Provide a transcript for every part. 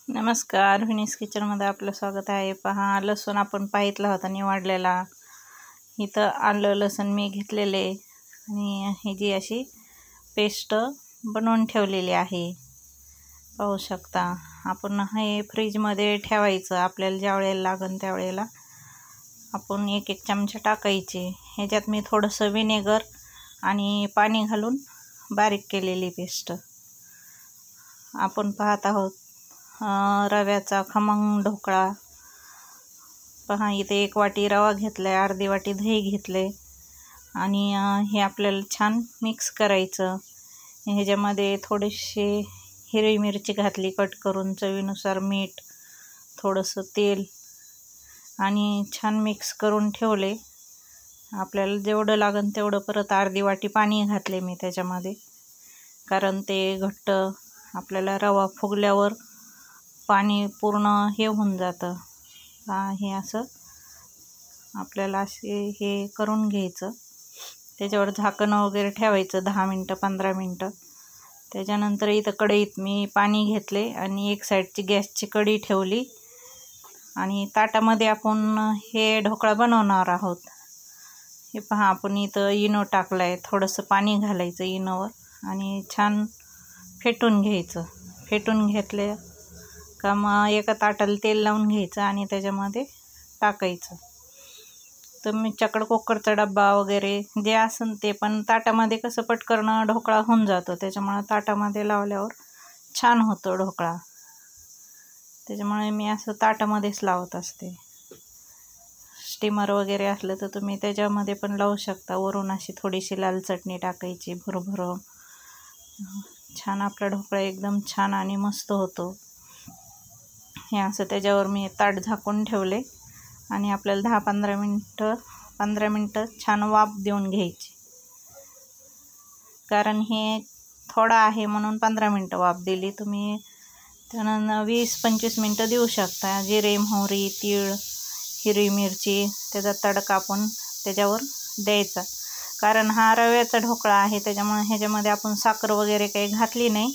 नमस्कार, व्हिनीस किचनमध्ये आपलं स्वागत आहे। पहा, लसूण आपण पाहितला होता निवडलेला। इथं आलं लसूण मी घेतलेले आणि ही जी अशी पेस्ट बनवून ठेवलेली आहे, पाहू शकता। आपण हे फ्रीजमध्ये ठेवायचं, आपल्याला ज्या वेळेला लागेल त्या वेळेला आपण एक एक चमचा टाकायचे। ह्याच्यात मी थोडंसं विनेगर आणि पाणी घालून बारीक केलेली पेस्ट आपण पाहत आहोत। रव्याचा खमंग ढोकळा। पहा, इथे 1 वाटी रवा घेतलाय, अर्धी वाटी दही घेतले आणि हे आपल्याला छान मिक्स करायचं। ह्याच्यामध्ये थोडीशी हिरवी मिरची घातली कट करून, चवीनुसार मीठ, थोडंसं तेल आणि छान मिक्स करून ठेवले। आपल्याला जेवढं लागेल तेवढं परत अर्धी वाटी पाणी घातले मी त्याच्यामध्ये, कारण ते घट्ट आपल्याला रवा फुगल्यावर पाणी पूर्ण हे होऊन जातं। हे असं आपल्याला असे हे करून घ्यायचं। त्याच्यावर झाकण वगैरे ठेवायचं 10 मिनटं 15 मिनटं। त्याच्यानंतर इथं कढईत मी पाणी घेतले आणि एक साईडची गॅसची कढई ठेवली आणि ताटामध्ये आपण हे ढोकळा बनवणार आहोत। हे पहा, आपण इथं इनो टाकलाय, थोडंसं पाणी घालायचं इनोवर आणि छान फेटून घ्यायचं। फेटून घेतले का मग एका ताटाला तेल लावून घ्यायचं आणि त्याच्यामध्ये टाकायचं। तुमच्याकडे कुकरचा डब्बा वगैरे जे असेल ते, पण ताटामध्ये कसं पटकन ढोकळा होऊन जातो, त्याच्यामुळे ताटामध्ये लावल्यावर छान होतो ढोकळा। त्याच्यामुळे मी असं ताटामध्येच लावत असते। स्टीमर वगैरे असलं तर तुम्ही त्याच्यामध्ये पण लावू शकता। वरून अशी थोडीशी लाल चटणी टाकायची भरभरून, छान आपला ढोकळा एकदम छान आणि मस्त होतो। हे असं त्याच्यावर मी ताट झाकून ठेवले आणि आपल्याला 15 मिनटं छान वाफ देऊन घ्यायची, कारण हे थोडा आहे म्हणून 15 मिनटं वाफ दिली। तुम्ही त्यानंतर 20-25 मिनटं देऊ शकता। जिरे, मोहरी, तीळ, हिरवी मिरची त्याचा तडका आपण त्याच्यावर द्यायचा, कारण हा रव्याचा ढोकळा आहे त्याच्यामुळे ह्याच्यामध्ये आपण साखर वगैरे काही घातली नाही।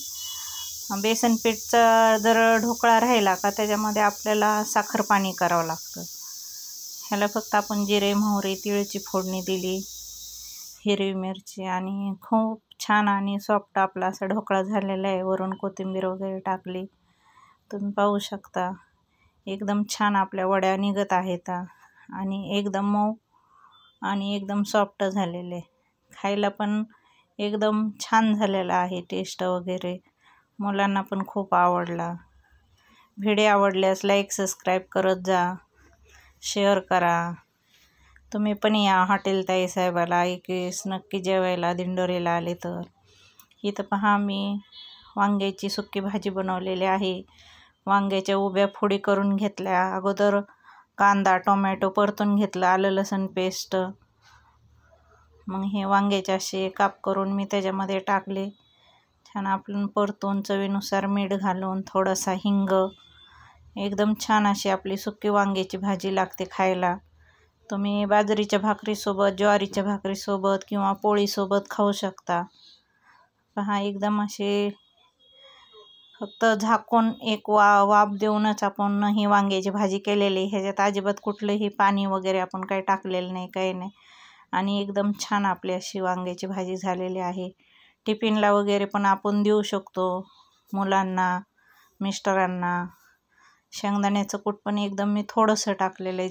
बेसन पीठचा जर ढोकळा राहिला का त्याच्यामध्ये आपल्याला साखर पाणी करावं लागतं। ह्याला फक्त आपण जिरे, मोहरी, तिळची फोडणी दिली, हिरवी मिरची आणि खूप छान आणि सॉफ्ट आपला असा ढोकळा झालेला आहे। वरून कोथिंबीर वगैरे टाकली, तुम्ही पाहू शकता। एकदम छान आपल्या वड्या निघत आहेत आणि एकदम मऊ आणि एकदम सॉफ्ट झालेले, खायला पण एकदम छान झालेला आहे। टेस्ट वगैरे मुलांना पण खूप आवडला। व्हिडिओ आवडल्यास लाईक सबस्क्राईब करत जा, शेअर करा। तुम्ही पण या हॉटेल ताई साहेबाला एकेस नक्की जेवायला दिंडोरीला आले तर। इथं पहा, मी वांग्याची सुकी भाजी बनवलेली आहे। वांग्याच्या उभ्या फोडी करून घेतल्या। अगोदर कांदा टोमॅटो परतून घेतलं, आलं लसूण पेस्ट, मग हे वांग्याचे असे काप करून मी त्याच्यामध्ये टाकले। छान आपण परतून चवीनुसार मीठ घालून, थोडासा हिंग, एकदम छान अशी आपली सुकी वांग्याची भाजी लागते खायला। तुम्ही बाजरीच्या भाकरीसोबत, ज्वारीच्या भाकरीसोबत किंवा पोळीसोबत खाऊ शकता। पहा, एकदम असे फक्त झाकून एक वाफ देऊनच आपण ही वांग्याची भाजी केलेली। ह्याच्यात अजिबात कुठलंही पाणी वगैरे आपण काही टाकलेलं नाही, काही नाही, आणि एकदम छान आपली अशी वांग्याची भाजी झालेली आहे। टिफिनला वगैरे पण आपण देऊ शकतो मुलांना, मिस्टरांना। शेंगदाण्याचं कूट पण एकदम मी थोडंसं टाकलेलं आहे।